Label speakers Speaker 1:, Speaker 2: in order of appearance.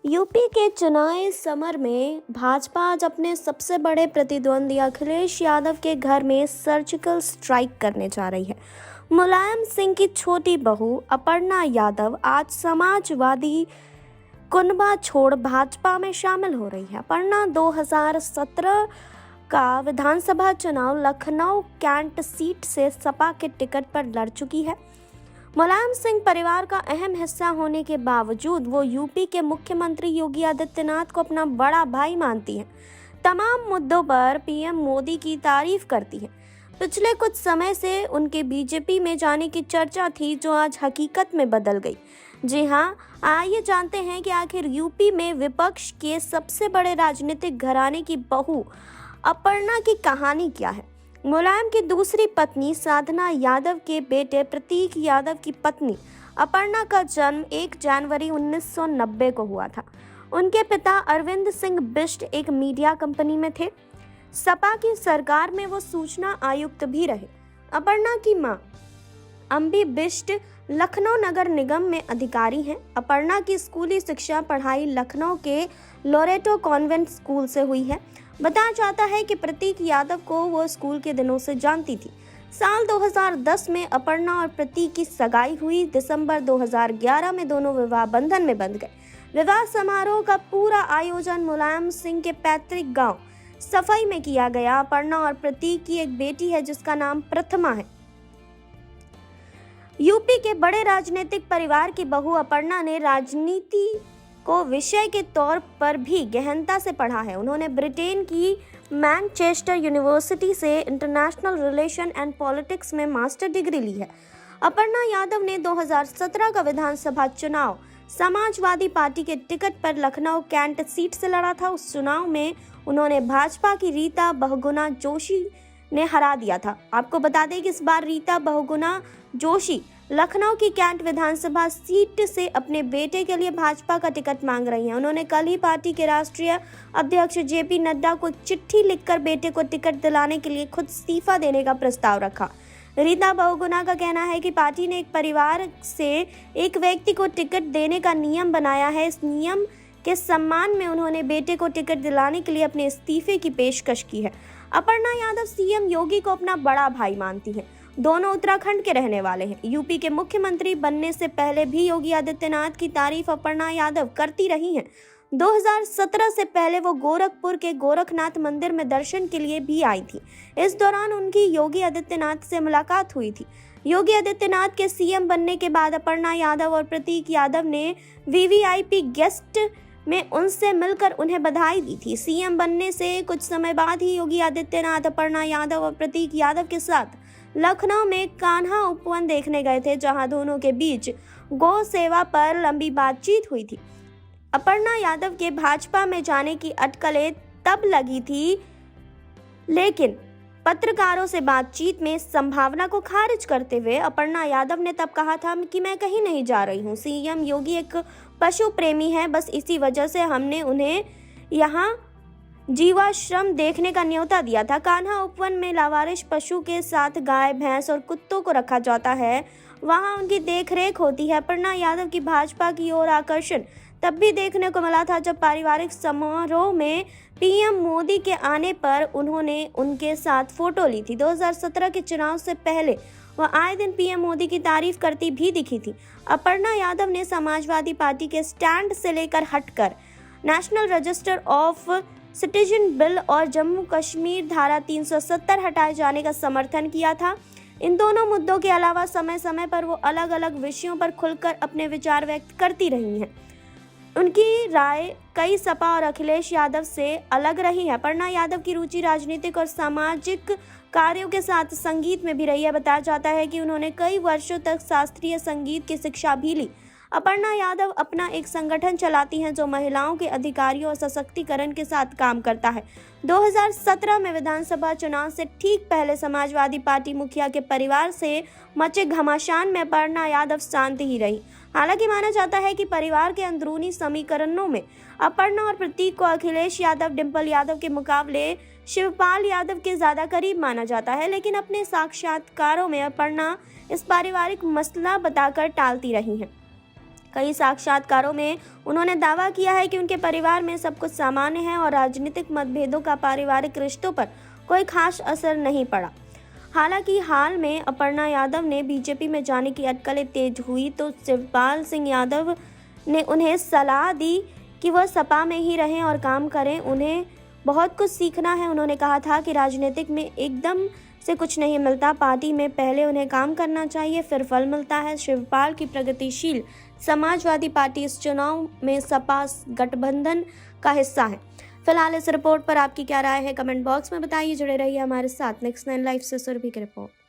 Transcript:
Speaker 1: UP के चुनावी summer में भाजपा आज अपने सबसे बड़े प्रतिद्वंदी अखिलेश यादव के घर में सर्जिकल स्ट्राइक करने जा रही है। मुलायम सिंह की छोटी बहू अपर्णा यादव आज समाजवादी कुनबा छोड़ भाजपा में शामिल हो रही है। अपर्णा 2017 का विधानसभा चुनाव लखनऊ कैंट सीट से सपा के टिकट पर लड़ चुकी है। मुलायम सिंह परिवार का अहम हिस्सा होने के बावजूद वो यूपी के मुख्यमंत्री योगी आदित्यनाथ को अपना बड़ा भाई मानती हैं। तमाम मुद्दों पर पीएम मोदी की तारीफ करती हैं। पिछले कुछ समय से उनके बीजेपी में जाने की चर्चा थी, जो आज हकीकत में बदल गई। जी हाँ, आइए जानते हैं कि आखिर यूपी में विपक्ष के सबसे बड़े राजनीतिक घराने की बहू अपर्णा की कहानी क्या है। मुलायम की दूसरी पत्नी साधना यादव के बेटे प्रतीक यादव की पत्नी अपर्णा का जन्म 1 जनवरी 1990 को हुआ था। उनके पिता अरविंद सिंह बिष्ट एक मीडिया कंपनी में थे। सपा की सरकार में वो सूचना आयुक्त भी रहे। अपर्णा की मां अंबी बिष्ट लखनऊ नगर निगम में अधिकारी हैं। अपर्णा की स्कूली शिक्षा पढ़ाई लखनऊ के लोरेटो कॉन्वेंट स्कूल से हुई है। बताया जाता है कि प्रतीक यादव को वो स्कूल के दिनों से जानती थी। साल 2010 में अपर्णा और प्रतीक की सगाई हुई। दिसंबर 2011 में दोनों विवाह बंधन में बंध गए। विवाह समारोह का पूरा आयोजन मुलायम सिंह के पैतृक गांव सफाई में किया गया। अपर्णा और प्रतीक की एक बेटी है जिसका नाम प्रथमा है। यूपी के बड़े राजनीतिक परिवार की बहू अपर्णा ने राजनीति को विषय के तौर पर भी गहनता से पढ़ा है। उन्होंने ब्रिटेन की मैनचेस्टर यूनिवर्सिटी से इंटरनेशनल रिलेशन एंड पॉलिटिक्स में मास्टर डिग्री ली है। अपर्णा यादव ने 2017 का विधानसभा चुनाव समाजवादी पार्टी के टिकट पर लखनऊ कैंट सीट से लड़ा था। उस चुनाव में उन्होंने भाजपा की रीता बहुगुणा जोशी ने हरा दिया था। आपको बता दें कि इस बार रीता बहुगुणा जोशी लखनऊ की कैंट विधानसभा सीट से अपने बेटे के लिए भाजपा का टिकट मांग रही हैं। उन्होंने कल ही पार्टी के राष्ट्रीय अध्यक्ष जेपी नड्डा को चिट्ठी लिखकर बेटे को टिकट दिलाने के लिए खुद इस्तीफा देने का प्रस्ताव रखा। रीता बहुगुणा का कहना है कि पार्टी ने एक परिवार से एक व्यक्ति को टिकट देने का नियम बनाया है। इस नियम के सम्मान में उन्होंने बेटे को टिकट दिलाने के लिए अपने इस्तीफे की पेशकश की है। अपर्णा यादव सीएम योगी को अपना बड़ा भाई मानती है। दोनों उत्तराखंड के रहने वाले हैं। यूपी के मुख्यमंत्री बनने से पहले भी योगी आदित्यनाथ की तारीफ अपर्णा यादव करती रही हैं। 2017 से पहले वो गोरखपुर के गोरखनाथ मंदिर में दर्शन के लिए भी आई थी। इस दौरान उनकी योगी आदित्यनाथ से मुलाकात हुई थी। योगी आदित्यनाथ के सीएम बनने के बाद अपर्णा यादव और प्रतीक यादव ने वीवीआईपी गेस्ट में उनसे मिलकर उन्हें बधाई दी थी। सीएम बनने से कुछ समय बाद ही योगी आदित्यनाथ अपर्णा यादव और प्रतीक यादव के साथ लखनऊ में कान्हा उपवन देखने गए थे, जहां दोनों के बीच गौ सेवा पर लंबी बातचीत हुई थी। अपर्णा यादव के भाजपा में जाने की अटकलें तब लगी थी, लेकिन पत्रकारों से बातचीत में संभावना को खारिज करते हुए अपर्णा यादव ने तब कहा था कि मैं कहीं नहीं जा रही हूँ। सीएम योगी एक पशु प्रेमी है, बस इसी वजह से हमने उन्हें यहाँ जीवाश्रम देखने का न्योता दिया था। कान्हा उपवन में लावारिश पशु के साथ गाय, भैंस और कुत्तों को रखा जाता है, वहां उनकी देखरेख होती है। अपर्णा यादव की भाजपा की ओर आकर्षण तब भी देखने को मिला था जब पारिवारिक समारोह में पीएम मोदी के आने पर उन्होंने उनके साथ फोटो ली थी। 2017 के चुनाव से पहले वह आए दिन पीएम मोदी की तारीफ करती भी दिखी थी। अपर्णा यादव ने समाजवादी पार्टी के स्टैंड से लेकर हटकर national register of citizen bill और जम्मू कश्मीर धारा 370 हटाए जाने का समर्थन किया था। इन दोनों मुद्दों के अलावा समय समय पर वो अलग अलग विषयों पर खुलकर अपने विचार व्यक्त करती रही हैं। उनकी राय कई सपा और अखिलेश यादव से अलग रही है। अपर्णा यादव की रुचि राजनीतिक और सामाजिक कार्यों के साथ संगीत में भी रही है। बताया जाता है कि उन्होंने कई वर्षों तक शास्त्रीय संगीत की शिक्षा भी ली। अपर्णा यादव अपना एक संगठन चलाती हैं जो महिलाओं के अधिकारियों और सशक्तिकरण के साथ काम करता है। 2017 में विधानसभा चुनाव से ठीक पहले समाजवादी पार्टी मुखिया के परिवार से मचे घमासान में अपर्णा यादव शांत ही रही। हालांकि माना जाता है कि परिवार के अंदरूनी समीकरणों में अपर्णा और प्रतीक को अखिलेश यादव, डिंपल यादव के मुकाबले शिवपाल यादव के ज्यादा करीब माना जाता है, लेकिन अपने साक्षात्कारों में अपर्णा इस पारिवारिक मसला बताकर टालती रही हैं। कई साक्षात्कारों में उन्होंने दावा किया है कि उनके परिवार में सब कुछ सामान्य है और राजनीतिक मतभेदों का पारिवारिक रिश्तों पर कोई खास असर नहीं पड़ा। हालांकि हाल में अपर्णा यादव ने बीजेपी में जाने की अटकलें तेज हुई तो शिवपाल सिंह यादव ने उन्हें सलाह दी कि वह सपा में ही रहें और काम करें, उन्हें बहुत कुछ सीखना है। उन्होंने कहा था कि राजनीतिक में एकदम से कुछ नहीं मिलता, पार्टी में पहले उन्हें काम करना चाहिए फिर फल मिलता है। शिवपाल की प्रगतिशील समाजवादी पार्टी इस चुनाव में सपा गठबंधन का हिस्सा है। फिलहाल इस रिपोर्ट पर आपकी क्या राय है, कमेंट बॉक्स में बताइए। जुड़े रहिए हमारे साथ। नेक्स्ट 9 लाइव से सुरभि की रिपोर्ट।